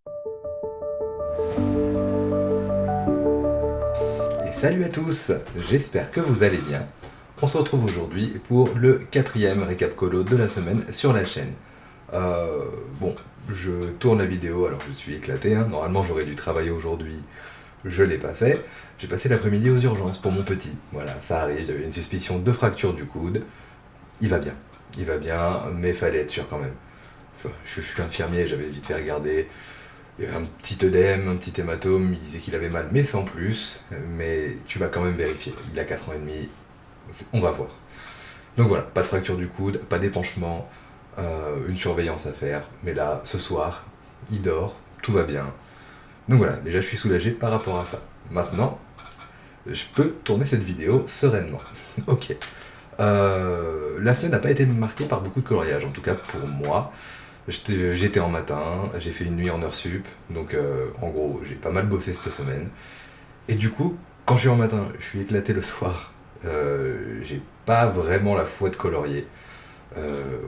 Et salut à tous, j'espère que vous allez bien. On se retrouve aujourd'hui pour le 4e récap colo de la semaine sur la chaîne. Bon, je tourne la vidéo, alors je suis éclaté, hein. Normalement j'aurais dû travailler aujourd'hui, je l'ai pas fait. J'ai passé l'après-midi aux urgences pour mon petit. Voilà, ça arrive, j'avais une suspicion de fracture du coude. Il va bien, mais fallait être sûr quand même. Enfin, je suis infirmier, j'avais vite fait regarder. Il y avait un petit œdème, un petit hématome, il disait qu'il avait mal, mais sans plus. Mais tu vas quand même vérifier. Il a 4 ans et demi, on va voir. Donc voilà, pas de fracture du coude, pas d'épanchement, une surveillance à faire. Mais là, ce soir, il dort, tout va bien. Donc voilà, déjà je suis soulagé par rapport à ça. Maintenant, je peux tourner cette vidéo sereinement. Ok. La semaine n'a pas été marquée par beaucoup de coloriage, en tout cas pour moi. J'étais en matin, j'ai fait une nuit en heure sup, donc en gros j'ai pas mal bossé cette semaine. Et du coup, quand je suis en matin, je suis éclaté le soir. J'ai pas vraiment la foi de colorier.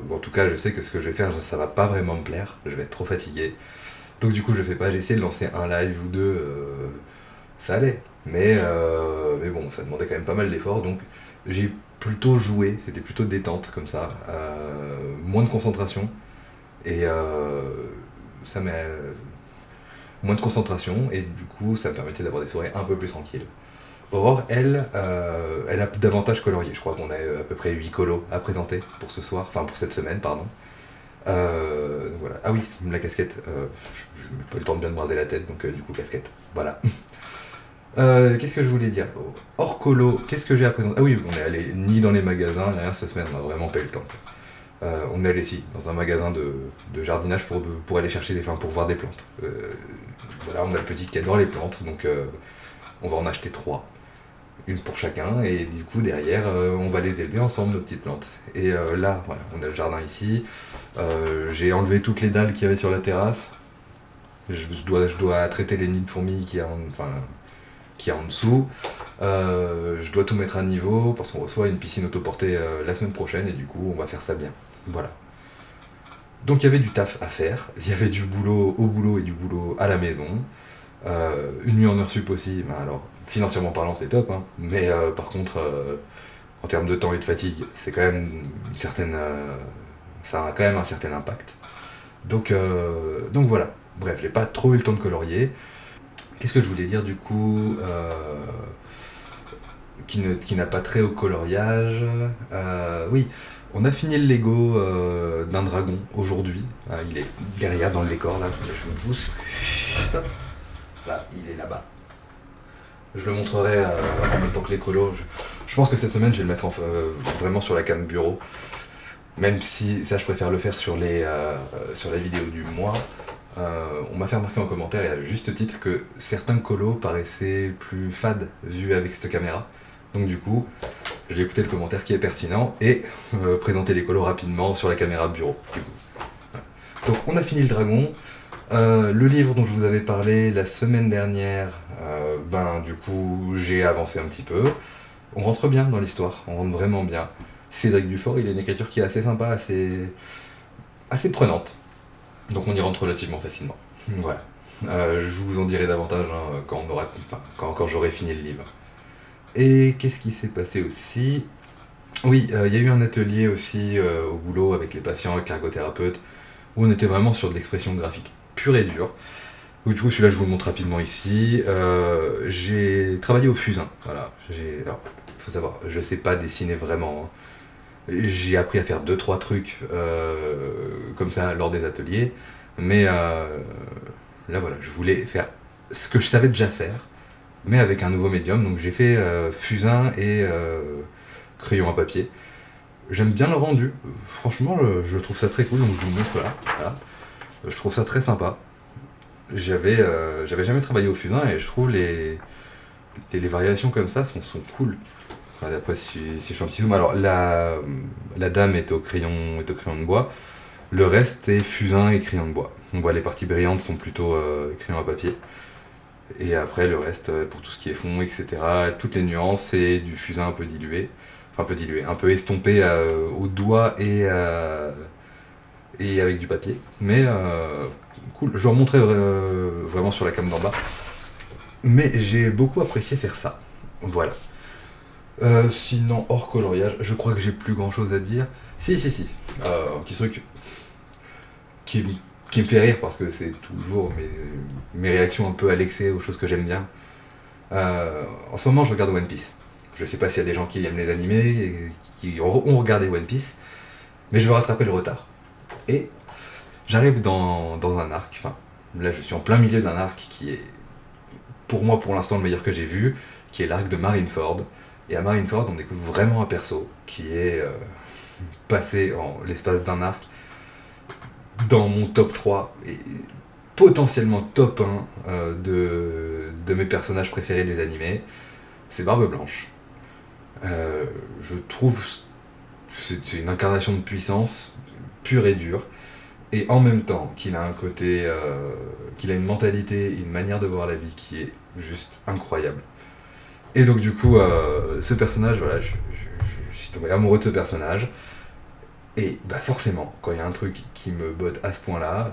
Bon, en tout cas, je sais que ce que je vais faire, ça va pas vraiment me plaire, je vais être trop fatigué. Donc du coup, je fais pas, j'ai essayé de lancer un live ou deux, ça allait. Mais bon, ça demandait quand même pas mal d'efforts, donc j'ai plutôt joué, c'était plutôt détente comme ça, moins de concentration. Et ça m'a moins de concentration et du coup ça me permettait d'avoir des soirées un peu plus tranquilles. Aurore, elle a davantage colorié. Je crois qu'on a à peu près 8 colos à présenter pour ce soir, enfin pour cette semaine, pardon. Donc voilà. Ah oui, la casquette. Je n'ai pas eu le temps de bien me braser la tête, donc du coup casquette. Voilà. Qu'est-ce que je voulais dire? Hors colo, qu'est-ce que j'ai à présenter? Ah oui, on est allé ni dans les magasins, ni rien cette semaine, on a vraiment pas eu le temps. On est allé ici, dans un magasin de jardinage pour aller chercher pour voir des plantes. Voilà, on a le petit qui adore les plantes, donc on va en acheter 3, une pour chacun, et du coup derrière on va les élever ensemble, nos petites plantes. Et là, voilà, on a le jardin ici. J'ai enlevé toutes les dalles qu'il y avait sur la terrasse. Je dois traiter les nids de fourmis qui est en dessous. Je dois tout mettre à niveau parce qu'on reçoit une piscine autoportée la semaine prochaine et du coup on va faire ça bien. Voilà. Donc il y avait du taf à faire, il y avait du boulot au boulot et du boulot à la maison. Une nuit en heure sup aussi, ben alors financièrement parlant c'est top, hein, mais par contre en termes de temps et de fatigue c'est quand même une certaine... ça a quand même un certain impact. Donc voilà, bref, j'ai pas trop eu le temps de colorier. Qu'est-ce que je voulais dire du coup qui n'a pas trait au coloriage. Oui, on a fini le Lego d'un dragon aujourd'hui. Il est derrière dans le décor là, je me pousse. Hop. Là, il est là-bas. Je le montrerai en même temps que les colos. Je pense que cette semaine je vais le mettre vraiment sur la cam bureau. Même si ça je préfère le faire sur la vidéo du mois. On m'a fait remarquer en commentaire et à juste titre que certains colos paraissaient plus fades vus avec cette caméra. Donc du coup, j'ai écouté le commentaire qui est pertinent et présenté les colos rapidement sur la caméra bureau. Du coup. Voilà. Donc on a fini le dragon. Le livre dont je vous avais parlé la semaine dernière, du coup j'ai avancé un petit peu. On rentre bien dans l'histoire, on rentre vraiment bien. Cédric Dufort, il a une écriture qui est assez sympa, assez prenante. Donc on y rentre relativement facilement. Voilà. Je vous en dirai davantage quand j'aurai fini le livre. Et qu'est-ce qui s'est passé aussi? Oui, il y a eu un atelier aussi au boulot avec les patients, avec l'ergothérapeute, où on était vraiment sur de l'expression graphique pure et dure. Du coup, celui-là, je vous le montre rapidement ici. J'ai travaillé au fusain. Voilà. Alors, faut savoir, je sais pas dessiner vraiment. J'ai appris à faire 2-3 trucs comme ça lors des ateliers. Mais là, voilà, je voulais faire ce que je savais déjà faire, mais avec un nouveau médium. Donc j'ai fait fusain et crayon à papier. J'aime bien le rendu. Franchement, je trouve ça très cool, donc je vous le montre là. Voilà. Je trouve ça très sympa. J'avais jamais travaillé au fusain et je trouve les variations comme ça sont cool. Enfin, d'après si je fais un petit zoom, alors la dame est au crayon de bois. Le reste est fusain et crayon de bois. On voit les parties brillantes sont plutôt crayon à papier. Et après le reste, pour tout ce qui est fond, etc., toutes les nuances, c'est du fusain un peu dilué. Enfin un peu dilué, un peu estompé au doigt et et avec du papier. Mais cool, je leur montrais vraiment sur la cam d'en bas. Mais j'ai beaucoup apprécié faire ça. Voilà. Sinon, hors coloriage, je crois que j'ai plus grand chose à dire. Si, si, si. Un petit truc qui, qui me fait rire parce que c'est toujours mes réactions un peu à l'excès aux choses que j'aime bien. En ce moment, je regarde One Piece. Je sais pas s'il y a des gens qui aiment les animés et qui ont regardé One Piece, mais je veux rattraper le retard. Et j'arrive dans un arc, enfin, là je suis en plein milieu d'un arc qui est, pour moi, pour l'instant, le meilleur que j'ai vu, qui est l'arc de Marineford. Et à Marineford, on découvre vraiment un perso qui est passé en l'espace d'un arc dans mon top 3 et potentiellement top 1 de mes personnages préférés des animés. C'est Barbe Blanche. Je trouve c'est une incarnation de puissance pure et dure, et en même temps qu'il a un côté, qu'il a une mentalité et une manière de voir la vie qui est juste incroyable. Et donc du coup, ce personnage, voilà, je suis tombé amoureux de ce personnage. Et bah forcément, quand il y a un truc qui me botte à ce point-là,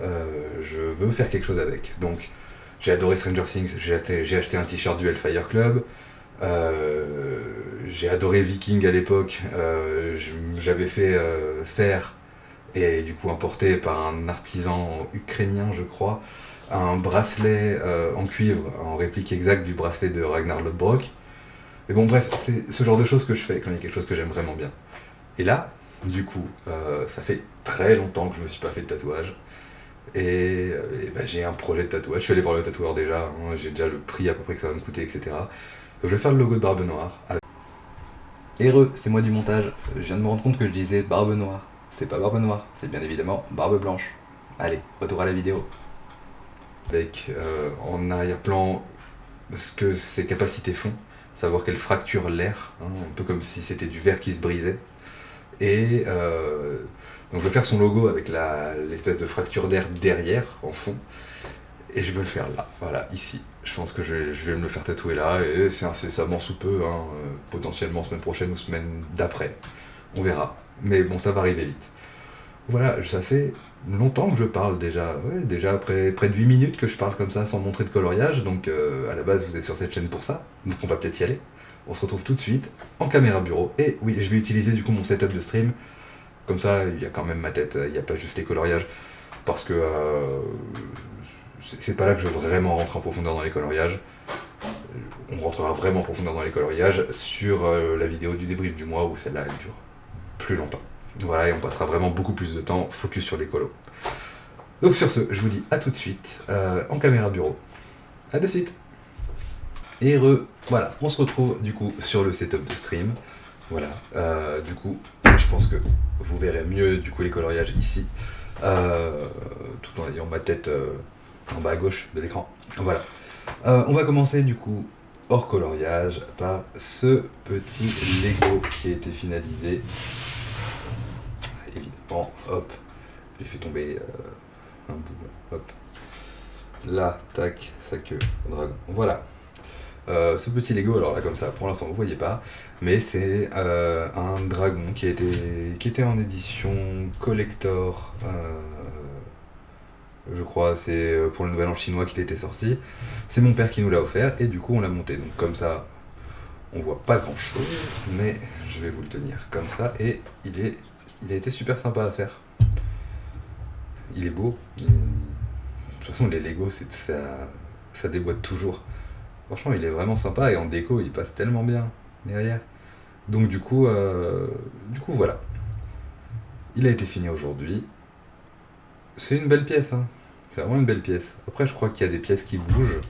je veux faire quelque chose avec. Donc j'ai adoré Stranger Things, j'ai acheté un t-shirt du Hellfire Club, j'ai adoré Viking à l'époque, j'avais fait faire, et du coup importé par un artisan ukrainien je crois, un bracelet en cuivre, en réplique exacte du bracelet de Ragnar Lodbrok. Mais bon bref, c'est ce genre de choses que je fais quand il y a quelque chose que j'aime vraiment bien. Et là, du coup, ça fait très longtemps que je me suis pas fait de tatouage. Et bah, j'ai un projet de tatouage. Je suis allé voir le tatoueur déjà, hein, j'ai déjà le prix à peu près que ça va me coûter, etc. Je vais faire le logo de Barbe Noire. Heureux, c'est moi du montage. Je viens de me rendre compte que je disais Barbe Noire. C'est pas Barbe Noire, c'est bien évidemment Barbe Blanche. Allez, retour à la vidéo. Avec en arrière-plan ce que ses capacités font, savoir qu'elle fracture l'air, hein, un peu comme si c'était du verre qui se brisait. Et donc je vais faire son logo avec l'espèce de fracture d'air derrière, en fond. Et je veux le faire là, voilà, ici. Je pense que je vais me le faire tatouer là, et c'est incessamment sous peu, hein, potentiellement semaine prochaine ou semaine d'après. On verra. Mais bon, ça va arriver vite. Voilà, ça fait longtemps que je parle déjà. Ouais, déjà près de 8 minutes que je parle comme ça sans montrer de coloriage, donc à la base vous êtes sur cette chaîne pour ça, donc on va peut-être y aller. On se retrouve tout de suite en caméra bureau. Et oui, je vais utiliser du coup mon setup de stream. Comme ça, il y a quand même ma tête, il n'y a pas juste les coloriages. Parce que c'est pas là que je veux vraiment rentrer en profondeur dans les coloriages. On rentrera vraiment en profondeur dans les coloriages sur la vidéo du débrief du mois où celle-là elle dure plus longtemps. Voilà, et on passera vraiment beaucoup plus de temps focus sur les colos. Donc sur ce, je vous dis à tout de suite en caméra bureau. À de suite. Et voilà, on se retrouve du coup sur le setup de stream. Voilà, du coup, je pense que vous verrez mieux du coup les coloriages ici, tout en ayant ma tête en bas à gauche de l'écran. Voilà, on va commencer du coup hors coloriage par ce petit Lego qui a été finalisé. Évidemment, hop, j'ai fait tomber un bout, hop, là, tac, sa queue, dragon, voilà. Ce petit Lego, alors là comme ça, pour l'instant vous voyez pas, mais c'est un dragon qui était en édition collector, je crois, c'est pour le Nouvel An chinois qu'il était sorti. C'est mon père qui nous l'a offert et du coup on l'a monté, donc comme ça on voit pas grand chose, mais je vais vous le tenir comme ça, et il a été super sympa à faire. Il est beau, de toute façon les Lego ça déboîte toujours. Franchement, il est vraiment sympa et en déco, il passe tellement bien derrière. Donc du coup voilà. Il a été fini aujourd'hui. C'est une belle pièce, hein. C'est vraiment une belle pièce. Après, je crois qu'il y a des pièces qui bougent.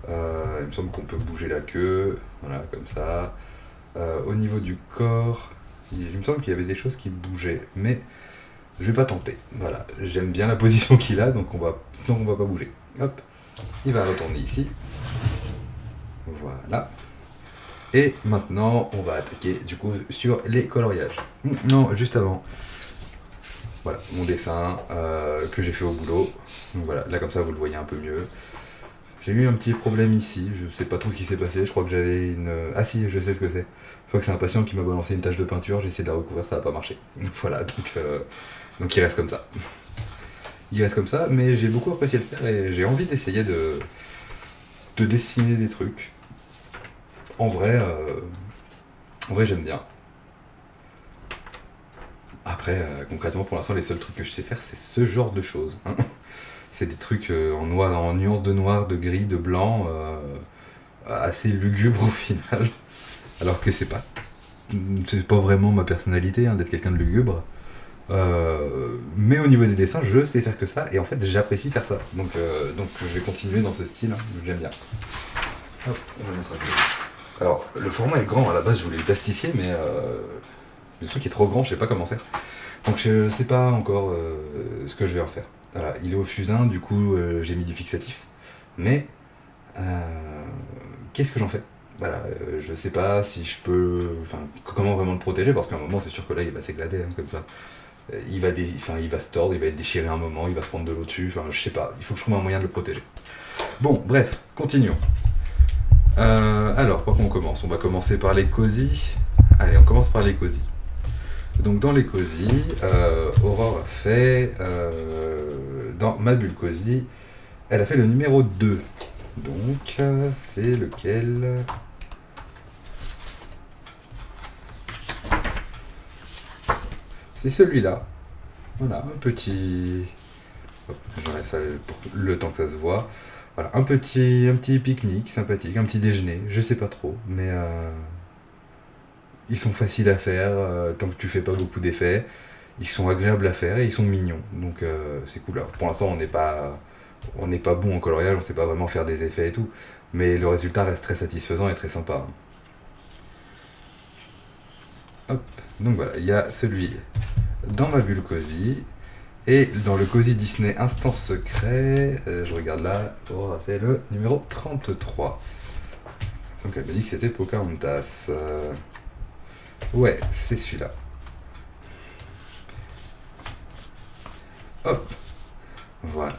Il me semble qu'on peut bouger la queue, voilà, comme ça. Au niveau du corps, il me semble qu'il y avait des choses qui bougeaient, mais je vais pas tenter. Voilà, j'aime bien la position qu'il a, donc on va pas bouger. Hop, il va retourner ici. Voilà. Et maintenant, on va attaquer du coup sur les coloriages. Non, juste avant. Voilà, mon dessin que j'ai fait au boulot. Donc voilà, là comme ça vous le voyez un peu mieux. J'ai eu un petit problème ici, je sais pas trop ce qui s'est passé, je crois que j'avais une... Ah si, je sais ce que c'est. Je crois que c'est un patient qui m'a balancé une tache de peinture, j'ai essayé de la recouvrir, ça n'a pas marché. Voilà, donc il reste comme ça. il reste comme ça, mais j'ai beaucoup apprécié le faire et j'ai envie d'essayer de dessiner des trucs. En vrai, j'aime bien. Après, concrètement, pour l'instant, les seuls trucs que je sais faire, c'est ce genre de choses, hein. C'est des trucs en noir, en nuances de noir, de gris, de blanc, assez lugubre au final. Alors que c'est pas vraiment ma personnalité, hein, d'être quelqu'un de lugubre. Mais au niveau des dessins, je sais faire que ça, et en fait, j'apprécie faire ça. Donc je vais continuer dans ce style, hein, j'aime bien. Hop, on va mettre à côté. Alors, le format est grand, à la base, je voulais le plastifier, mais le truc est trop grand, je sais pas comment faire. Donc je sais pas encore ce que je vais en faire. Voilà, il est au fusain, du coup j'ai mis du fixatif. Mais qu'est-ce que j'en fais? Voilà, je sais pas si je peux. Enfin, comment vraiment le protéger, parce qu'à un moment c'est sûr que là il va s'éclater, hein, comme ça. Il va se tordre, il va être déchiré un moment, il va se prendre de l'eau dessus, enfin je sais pas, il faut que je trouve un moyen de le protéger. Bon, bref, continuons. Alors, par quoi on commence? On va commencer par les cosy. Allez, on commence par les cosy. Donc dans les cosy, Aurore a fait, dans ma bulle cosy, elle a fait le numéro 2. Donc c'est lequel? C'est celui-là. Voilà, un petit... Hop, j'enlève ça pour le temps que ça se voit. Voilà, un petit pique-nique sympathique, un petit déjeuner, je sais pas trop, mais ils sont faciles à faire tant que tu fais pas beaucoup d'effets. Ils sont agréables à faire et ils sont mignons, donc c'est cool. Alors, pour l'instant, on n'est pas bon en coloriage, on sait pas vraiment faire des effets et tout, mais le résultat reste très satisfaisant et très sympa. Hop, donc voilà, il y a celui dans ma bulle cosy. Et dans le Cosy Disney Instant Secret, je regarde là, Aurore a fait le numéro 33. Donc elle m'a dit que c'était Pocahontas. Ouais, c'est celui-là. Hop, voilà.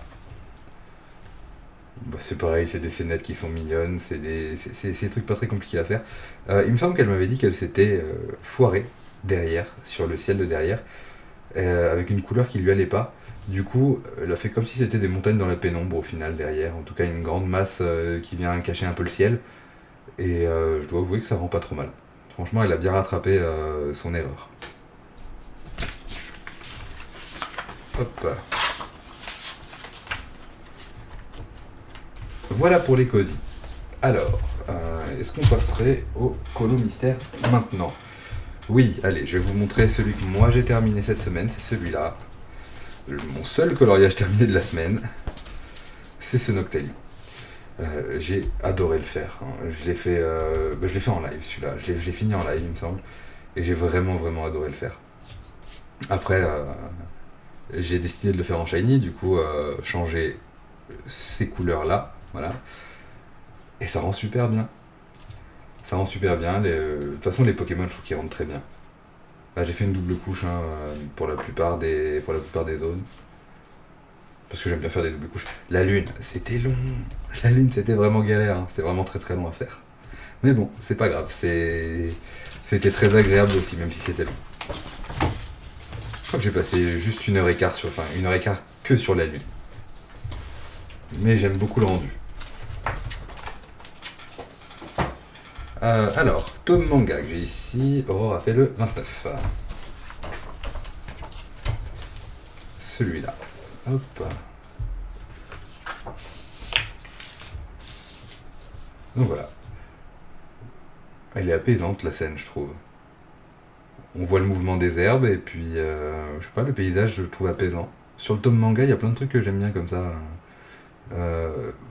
Bah, c'est pareil, c'est des scénettes qui sont mignonnes, c'est des trucs pas très compliqués à faire. Il me semble qu'elle m'avait dit qu'elle s'était foirée derrière, sur le ciel de derrière, avec une couleur qui lui allait pas. Du coup, elle a fait comme si c'était des montagnes dans la pénombre au final derrière, en tout cas une grande masse qui vient cacher un peu le ciel, et je dois avouer que ça rend pas trop mal. Franchement, elle a bien rattrapé son erreur. Hop. Voilà pour les cosy. Alors, est-ce qu'on passerait au colo mystère maintenant? Oui, allez, je vais vous montrer celui que moi j'ai terminé cette semaine, c'est celui-là. Mon seul coloriage terminé de la semaine, c'est ce Noctali. J'ai adoré le faire, hein. Je l'ai fait en live celui-là, je l'ai fini en live il me semble, et j'ai vraiment vraiment adoré le faire. Après, j'ai décidé de le faire en shiny, du coup changer ces couleurs-là, voilà, et ça rend super bien. Ça rend super bien, de toute façon les Pokémon je trouve qu'ils rendent très bien. Là, j'ai fait une double couche, hein, pour la plupart des zones. Parce que j'aime bien faire des doubles couches. La lune, c'était long. La lune, c'était vraiment galère, hein. C'était vraiment très très long à faire. Mais bon, c'est pas grave. C'était très agréable aussi, même si c'était long. Je crois que j'ai passé juste 1h15 enfin 1h15 que sur la lune. Mais j'aime beaucoup le rendu. Alors, tome manga que j'ai ici, Aurore a fait le 29. Celui-là. Hop. Donc voilà. Elle est apaisante la scène, je trouve. On voit le mouvement des herbes et puis, je sais pas, le paysage je le trouve apaisant. Sur le tome manga, il y a plein de trucs que j'aime bien comme ça.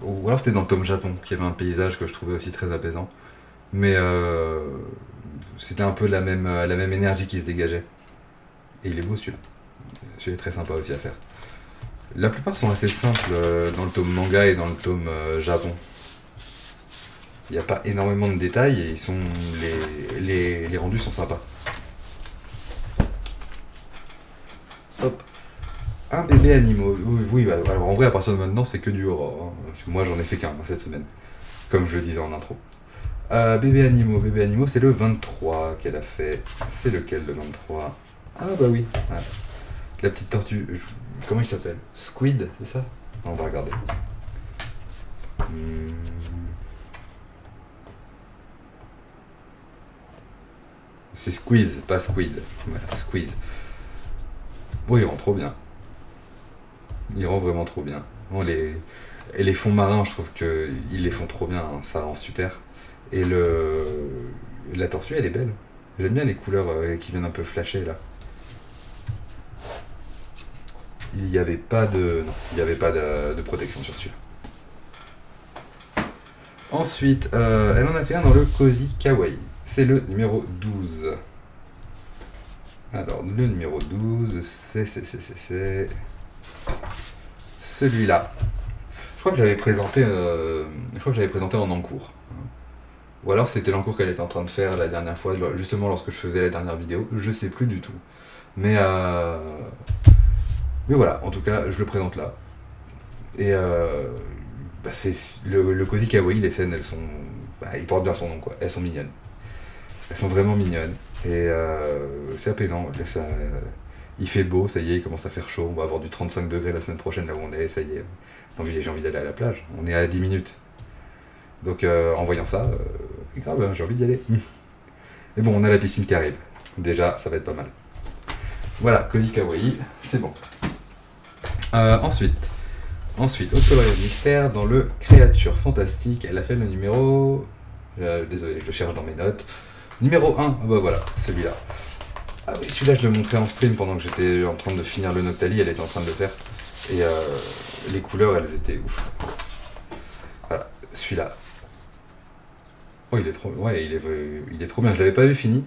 Ou alors c'était dans le tome Japon, qu'il y avait un paysage que je trouvais aussi très apaisant. Mais c'était un peu la même énergie qui se dégageait. Et il est beau celui-là. Celui-là est très sympa aussi à faire. La plupart sont assez simples dans le tome manga et dans le tome Japon. Il n'y a pas énormément de détails et les rendus sont sympas. Hop. Un bébé animaux. Oui, alors en vrai, à partir de maintenant, c'est que du horror, hein. Moi, j'en ai fait qu'un cette semaine, comme je le disais en intro. Bébé animaux, c'est le 23 qu'elle a fait. C'est lequel le 23? Ah bah oui. Ouais. La petite tortue. Comment il s'appelle? Squid, c'est ça? On va regarder. C'est Squeeze, pas Squid. Voilà, Squeeze. Bon, il rend trop bien. Il rend vraiment trop bien. Bon, et les fonds marins, je trouve qu'ils les font trop bien, hein, ça rend super. Et la tortue, elle est belle. J'aime bien les couleurs qui viennent un peu flasher là. Il n'y avait pas de, non, il n'y avait pas de protection sur celui-là. Ensuite, elle en a fait un dans le Cozy Kawaii. C'est le numéro 12. Alors, le numéro 12, c'est celui-là. Je crois que j'avais présenté, en encours. Ou alors c'était l'encours qu'elle était en train de faire la dernière fois, justement lorsque je faisais la dernière vidéo. Je sais plus du tout. Mais voilà, en tout cas, je le présente là. Et c'est le Cozy Kawaii, les scènes, elles sont... ils portent bien son nom, quoi. Elles sont mignonnes. Elles sont vraiment mignonnes. Et c'est apaisant. Il fait beau, ça y est, il commence à faire chaud. On va avoir du 35 degrés la semaine prochaine, là où on est, ça y est. J'ai envie d'aller à la plage. On est à 10 minutes. Donc en voyant ça, grave, hein, j'ai envie d'y aller. Et bon, on a la piscine qui arrive. Déjà, ça va être pas mal. Voilà, Cozy Kawaii, c'est bon. Ensuite, au coloriage mystère, dans le Créature Fantastique, elle a fait le numéro... désolé, je le cherche dans mes notes. Numéro 1, bah voilà, celui-là. Ah oui, celui-là, je le montrais en stream pendant que j'étais en train de finir le Noctali, elle était en train de le faire. Et les couleurs, elles étaient ouf. Voilà, celui-là. Oh, il est trop... Ouais, il est trop bien, je l'avais pas vu fini.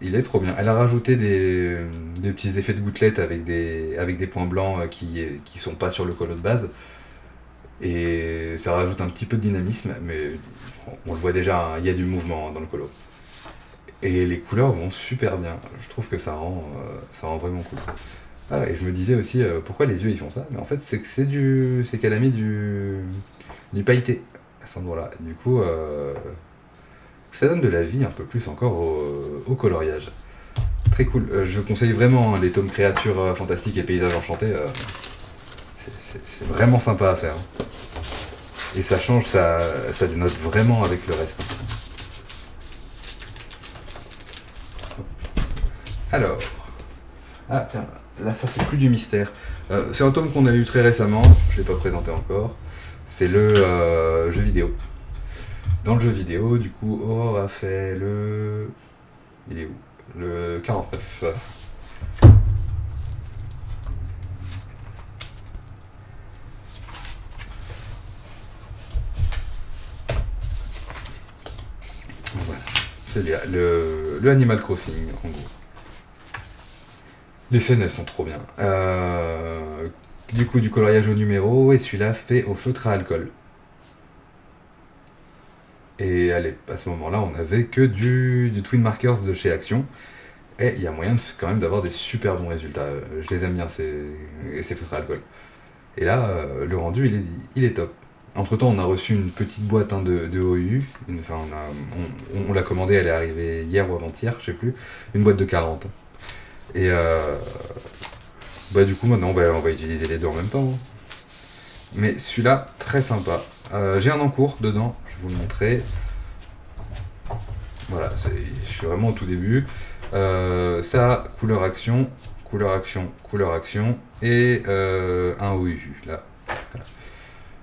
Il est trop bien. Elle a rajouté des petits effets de gouttelettes avec des points blancs qui sont pas sur le colo de base. Et ça rajoute un petit peu de dynamisme, mais on le voit déjà, hein, il y a du mouvement dans le colo. Et les couleurs vont super bien. Je trouve que ça rend vraiment cool. Ah, et je me disais aussi, pourquoi les yeux ils font ça? Mais en fait, c'est qu'elle a mis du pailleté à cet endroit-là. Du coup, ça donne de la vie un peu plus encore au coloriage. Très cool. Je conseille vraiment les tomes créatures fantastiques et paysages enchantés. C'est vraiment sympa à faire. Et ça change, ça dénote vraiment avec le reste. Alors. Ah tiens, là ça c'est plus du mystère. C'est un tome qu'on a eu très récemment, je ne l'ai pas présenté encore. C'est le jeu vidéo. Dans le jeu vidéo, du coup, Aurore a fait le... Il est où? Le 49. Voilà. Celui-là, le Animal Crossing, en gros. Les scènes, elles sont trop bien. Du coup, du coloriage au numéro, et celui-là fait au feutre à alcool. Et à ce moment-là, on n'avait que du Twin Markers de chez Action. Et il y a moyen quand même d'avoir des super bons résultats. Je les aime bien, ces feutres à alcool. Et là, le rendu, il est top. Entre temps, on a reçu une petite boîte de OU. Enfin, on l'a commandée, elle est arrivée hier ou avant-hier, je sais plus. Une boîte de 40. Et du coup, maintenant, on va utiliser les deux en même temps. Mais celui-là, très sympa. J'ai un encours dedans, je vais vous le montrer. Voilà, je suis vraiment au tout début. Ça, couleur action, et un OU, là. Voilà.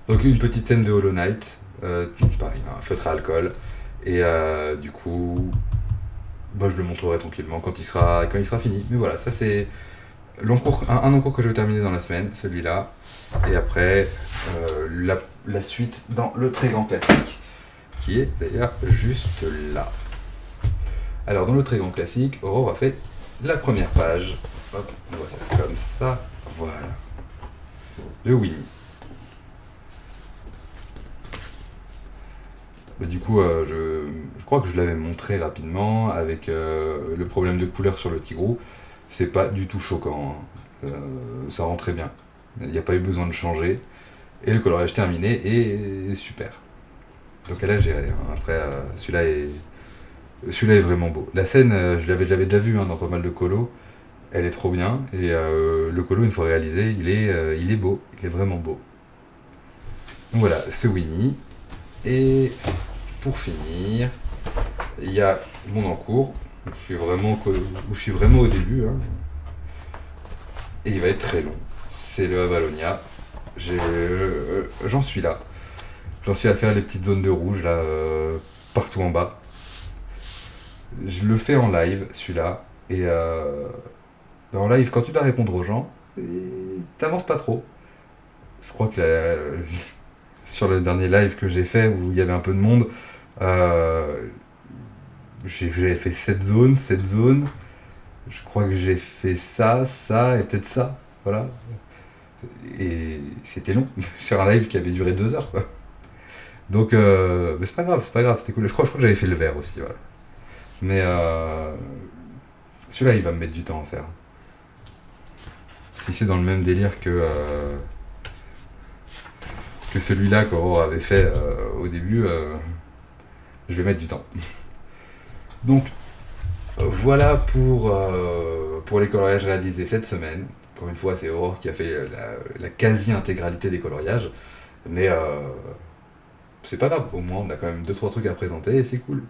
Donc une petite scène de Hollow Knight, pareil, un feutre à alcool, et du coup, je le montrerai tranquillement quand il sera fini. Mais voilà, ça c'est un encours que je vais terminer dans la semaine, celui-là, et après la suite dans le très grand classique, qui est d'ailleurs juste là. Alors dans le très grand classique, Aurore a fait la première page. Hop, on va faire comme ça, voilà. Le Winnie. Du coup, je crois que je l'avais montré rapidement avec le problème de couleur sur le Tigrou. C'est pas du tout choquant, hein. Ça rend très bien. Il n'y a pas eu besoin de changer. Et le coloriage terminé est super. Donc elle a géré, hein. Après, celui-là est vraiment beau. La scène, je l'avais déjà vu, hein, dans pas mal de colos. Elle est trop bien, et le colo, une fois réalisé, il est beau, il est vraiment beau. Donc voilà, ce Winnie. Et pour finir, il y a mon encours, où je suis vraiment au début, hein, et il va être très long. C'est le Avalonia. J'en suis là. J'en suis à faire les petites zones de rouge là, partout en bas. Je le fais en live, celui-là, et en live, quand tu dois répondre aux gens, t'avances pas trop. Je crois que sur le dernier live que j'ai fait, où il y avait un peu de monde, euh, j'avais fait 7 zones, 7 zones. Je crois que j'ai fait ça et peut-être ça. Voilà. Et c'était long. Sur un live qui avait duré 2 heures, quoi. Donc, mais c'est pas grave, c'était cool. Je crois que j'avais fait le vert aussi, voilà. Mais celui-là, il va me mettre du temps à faire. Si c'est dans le même délire que celui-là qu'Aurore avait fait au début, je vais mettre du temps. Donc, voilà pour les coloriages réalisés cette semaine. Encore une fois, c'est Aurore qui a fait la quasi-intégralité des coloriages. Mais c'est pas grave, au moins on a quand même 2-3 trucs à présenter et c'est cool.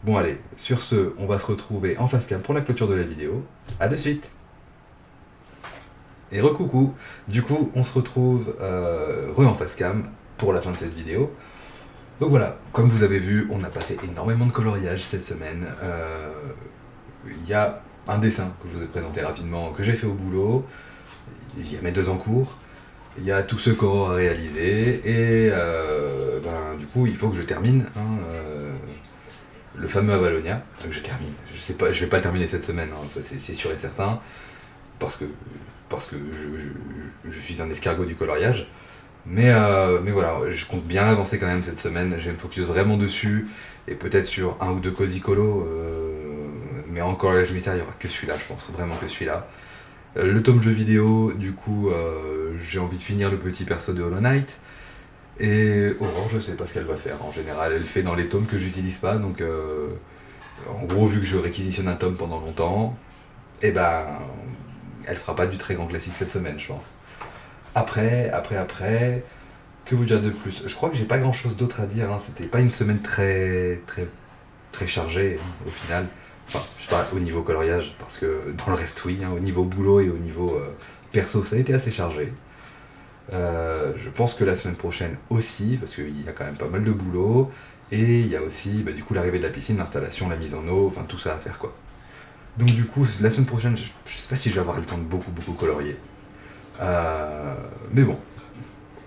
Bon allez, sur ce, on va se retrouver en face cam pour la clôture de la vidéo. A de suite. Et recoucou. Du coup, on se retrouve en face cam pour la fin de cette vidéo. Donc voilà, comme vous avez vu, on a pas fait énormément de coloriage cette semaine. Il y a un dessin que je vous ai présenté rapidement, que j'ai fait au boulot. Il y a mes 2 en cours. Il y a tous ceux qu'Aurore a réalisés. Et du coup, il faut que je termine le fameux Avalonia. Je termine. Je sais pas, je vais pas le terminer cette semaine, hein, ça c'est sûr et certain. Parce que, je suis un escargot du coloriage. Mais voilà, je compte bien avancer quand même cette semaine. J'ai me focus vraiment dessus. Et peut-être sur 1 ou 2 cozy colo. Mais en coloriage militaire, il n'y aura que celui-là, je pense. Vraiment que celui-là. Le tome jeu vidéo, du coup, j'ai envie de finir le petit perso de Hollow Knight. Et Aurore, je sais pas ce qu'elle va faire. En général, elle fait dans les tomes que j'utilise pas. Donc, en gros, vu que je réquisitionne un tome pendant longtemps, et elle fera pas du très grand classique cette semaine, je pense. Après, que vous dire de plus? Je crois que j'ai pas grand chose d'autre à dire, hein. C'était pas une semaine très, très, très chargée, hein, au final. Enfin, je parle au niveau coloriage, parce que dans le reste, oui, hein, au niveau boulot et au niveau perso, ça a été assez chargé. Je pense que la semaine prochaine aussi, parce qu'il y a quand même pas mal de boulot. Et il y a aussi, du coup, l'arrivée de la piscine, l'installation, la mise en eau, enfin tout ça à faire, quoi. Donc du coup, la semaine prochaine, je sais pas si je vais avoir le temps de beaucoup colorier. Mais bon,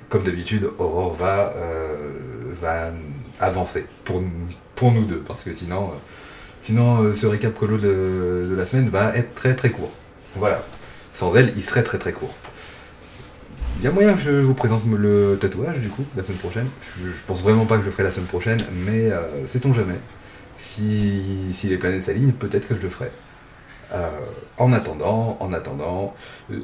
comme d'habitude, Aurore va avancer pour nous deux, parce que sinon ce récap colo de la semaine va être très très court. Voilà. Sans elle, il serait très très court. Il y a moyen que je vous présente le tatouage du coup la semaine prochaine. Je pense vraiment pas que je le ferai la semaine prochaine, mais sait-on jamais. Si les planètes s'alignent, peut-être que je le ferai. En attendant,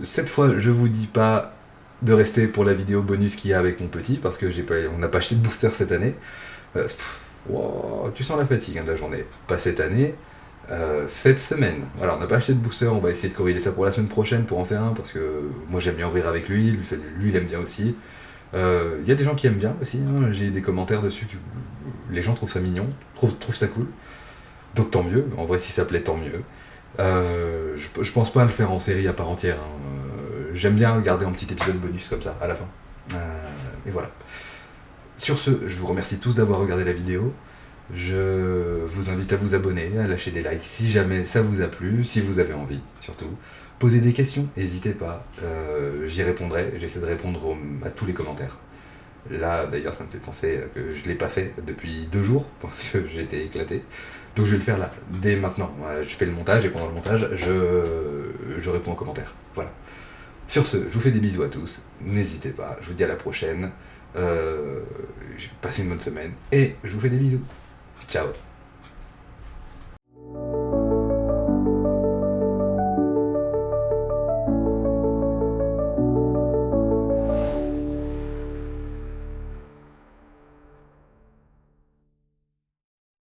cette fois je vous dis pas de rester pour la vidéo bonus qu'il y a avec mon petit, parce que on n'a pas acheté de booster cette année. Wow, tu sens la fatigue, hein, de la journée. Pas cette année, cette semaine. Voilà, on n'a pas acheté de booster, on va essayer de corriger ça pour la semaine prochaine pour en faire un, parce que moi j'aime bien ouvrir avec lui il aime bien aussi. Il y a des gens qui aiment bien aussi, hein, j'ai des commentaires dessus, les gens trouvent ça mignon, trouvent ça cool. Donc tant mieux, en vrai si ça plaît tant mieux. Je pense pas à le faire en série à part entière, hein. J'aime bien le garder en petit épisode bonus comme ça, à la fin. Et voilà. Sur ce, je vous remercie tous d'avoir regardé la vidéo. Je vous invite à vous abonner, à lâcher des likes si jamais ça vous a plu, si vous avez envie, surtout. Posez des questions, n'hésitez pas. J'y répondrai, j'essaie de répondre à tous les commentaires. Là, d'ailleurs, ça me fait penser que je ne l'ai pas fait depuis 2 jours, parce que j'étais éclaté. Donc je vais le faire là, dès maintenant. Je fais le montage, et pendant le montage, je réponds aux commentaires. Voilà. Sur ce, je vous fais des bisous à tous. N'hésitez pas, je vous dis à la prochaine. Passez une bonne semaine, et je vous fais des bisous. Ciao.